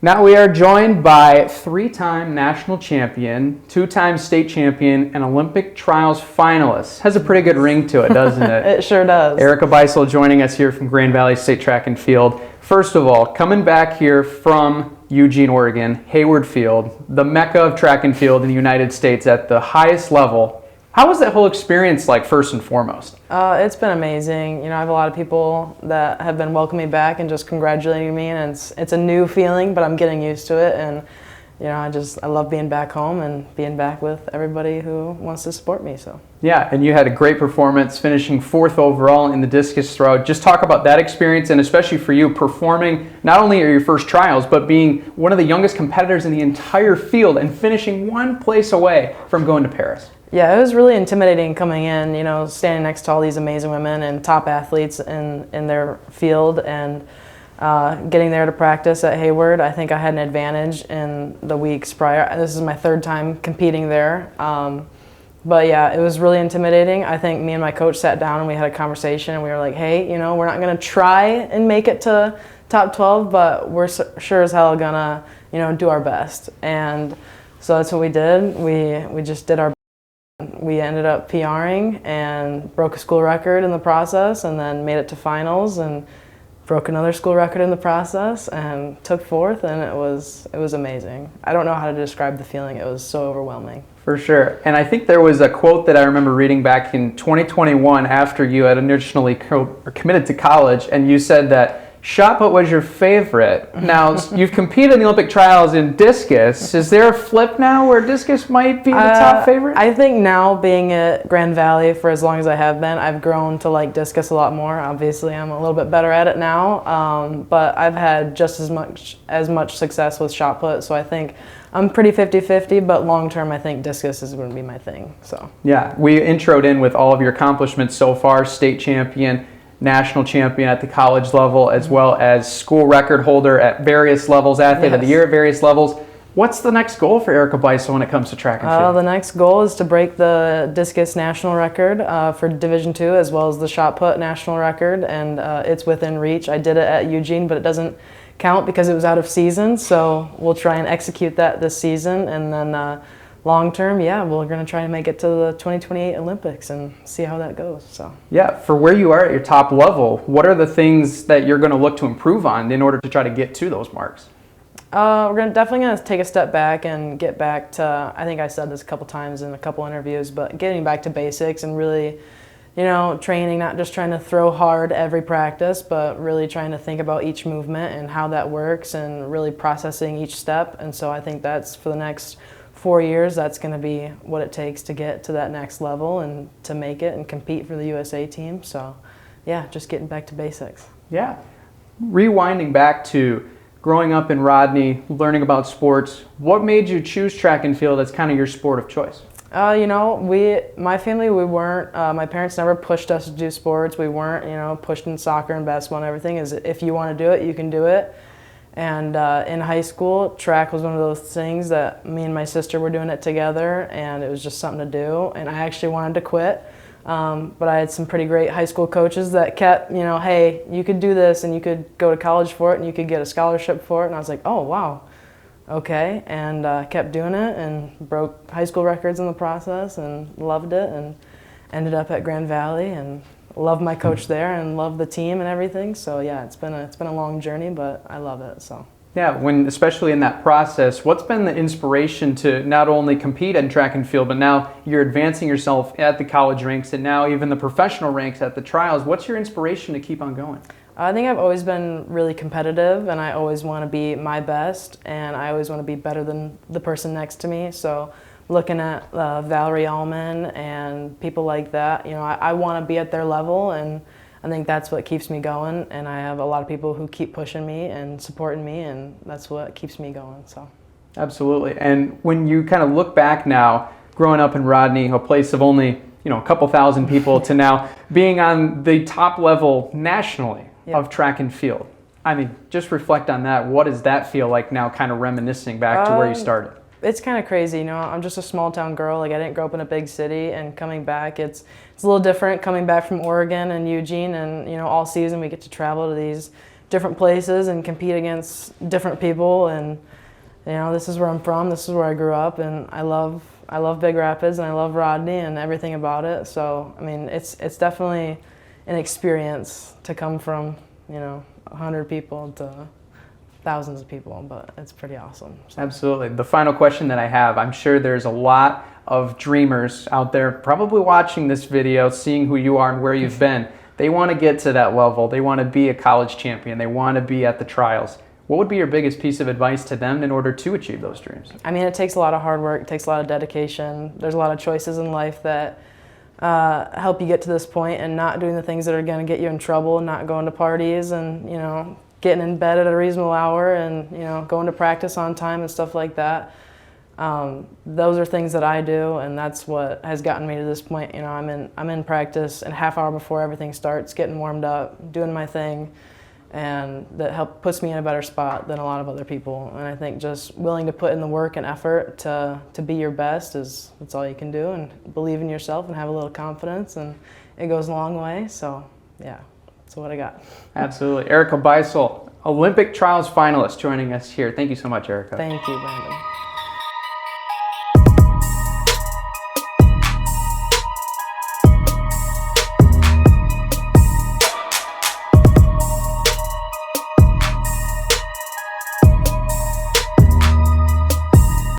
Now we are joined by three-time national champion, two-time state champion, and Olympic trials finalist. Has a pretty good ring to it, doesn't it? It sure does. Erika Beistle joining us here from Grand Valley State Track and Field. First of all, coming back here from Eugene, Oregon, Hayward Field, the mecca of track and field in the United States at the highest level. How was that whole experience like, first and foremost? It's been amazing. I have a lot of people that have been welcoming me back and just congratulating me, and it's a new feeling, but I'm getting used to it. And I love being back home and being back with everybody who wants to support me. So yeah, and you had a great performance, finishing 4th overall in the discus throw. Just talk about that experience, and especially for you, performing not only at your first trials, but being one of the youngest competitors in the entire field and finishing one place away from going to Paris. Yeah, it was really intimidating coming in, standing next to all these amazing women and top athletes in their field, and getting there to practice at Hayward. I think I had an advantage in the weeks prior. This is my 3rd time competing there. But yeah, it was really intimidating. I think me and my coach sat down and we had a conversation, and we were like, hey, we're not going to try and make it to top 12, but we're sure as hell going to, do our best. And so that's what we did. We just did our best. We ended up PRing and broke a school record in the process, and then made it to finals and broke another school record in the process and took 4th, and it was amazing. I don't know how to describe the feeling. It was so overwhelming. For sure. And I think there was a quote that I remember reading back in 2021 after you had initially committed to college, and you said that shot put was your favorite. Now, you've competed in the Olympic trials in discus. Is there a flip now where discus might be the top favorite? I think now, being at Grand Valley for as long as I have been, I've grown to like discus a lot more. Obviously, I'm a little bit better at it now, but I've had just as much success with shot put, so I think I'm pretty 50-50, but long term I think discus is going to be my thing. So yeah, we introed in with all of your accomplishments so far: state champion, national champion at the college level, as well as school record holder at various levels, athlete of the year at various levels. What's the next goal for Erika Beistle when it comes to track and field? The next goal is to break the discus national record for Division II, as well as the shot put national record, and it's within reach. I did it at Eugene, but it doesn't count because it was out of season, so we'll try and execute that this season, and then long term, yeah, we're going to try and make it to the 2028 Olympics and see how that goes. So yeah, for where you are at your top level, what are the things that you're going to look to improve on in order to try to get to those marks? We're definitely going to take a step back and get back to, I think I said this a couple times in a couple interviews, but getting back to basics and really, training, not just trying to throw hard every practice, but really trying to think about each movement and how that works and really processing each step. And so I think that's for the next 4 years, that's going to be what it takes to get to that next level and to make it and compete for the USA team. So yeah, just getting back to basics. Yeah. Rewinding back to growing up in Rodney, learning about sports, what made you choose track and field as kind of your sport of choice? My family, we weren't, my parents never pushed us to do sports. We weren't, pushed in soccer and basketball and everything. Is if you want to do it, you can do it. And in high school, track was one of those things that me and my sister were doing it together, and it was just something to do. And I actually wanted to quit, but I had some pretty great high school coaches that kept, hey, you could do this, and you could go to college for it, and you could get a scholarship for it. And I was like, oh, wow, okay. And kept doing it and broke high school records in the process and loved it, and ended up at Grand Valley and love my coach there and love the team and everything. So yeah, it's been a long journey, but I love it. So yeah, especially in that process, what's been the inspiration to not only compete in track and field, but now you're advancing yourself at the college ranks and now even the professional ranks at the trials? What's your inspiration to keep on going? I think I've always been really competitive, and I always want to be my best, and I always want to be better than the person next to me. So looking at Valerie Allman and people like that, I want to be at their level, and I think that's what keeps me going. And I have a lot of people who keep pushing me and supporting me, and that's what keeps me going. So absolutely. And when you kind of look back now, growing up in Rodney, a place of only a couple thousand people, to now being on the top level nationally of track and field, I mean, just reflect on that. What does that feel like now, kind of reminiscing back to where you started? It's kind of crazy, I'm just a small town girl. Like, I didn't grow up in a big city, and coming back, it's a little different coming back from Oregon and Eugene, and all season we get to travel to these different places and compete against different people. And you know, this is where I'm from. This is where I grew up, and I love Big Rapids, and I love Rodney and everything about it. So I mean, it's definitely an experience to come from, you know, 100 people to thousands of people, but it's pretty awesome. So. Absolutely. The final question that I have, I'm sure there's a lot of dreamers out there probably watching this video, seeing who you are and where you've been. They want to get to that level. They want to be a college champion. They want to be at the trials. What would be your biggest piece of advice to them in order to achieve those dreams? I mean, it takes a lot of hard work. It takes a lot of dedication. There's a lot of choices in life that help you get to this point, and not doing the things that are going to get you in trouble, not going to parties, and, you know, getting in bed at a reasonable hour, and, you know, going to practice on time and stuff like that. Those are things that I do, and that's what has gotten me to this point. You know, I'm in practice a half hour before everything starts, getting warmed up, doing my thing, and that puts me in a better spot than a lot of other people. And I think just willing to put in the work and effort to be your best that's all you can do, and believe in yourself and have a little confidence, and it goes a long way. So yeah, that's what I got. Absolutely. Erika Beistle, Olympic trials finalist, joining us here. Thank you so much, Erika. Thank you, Brandon.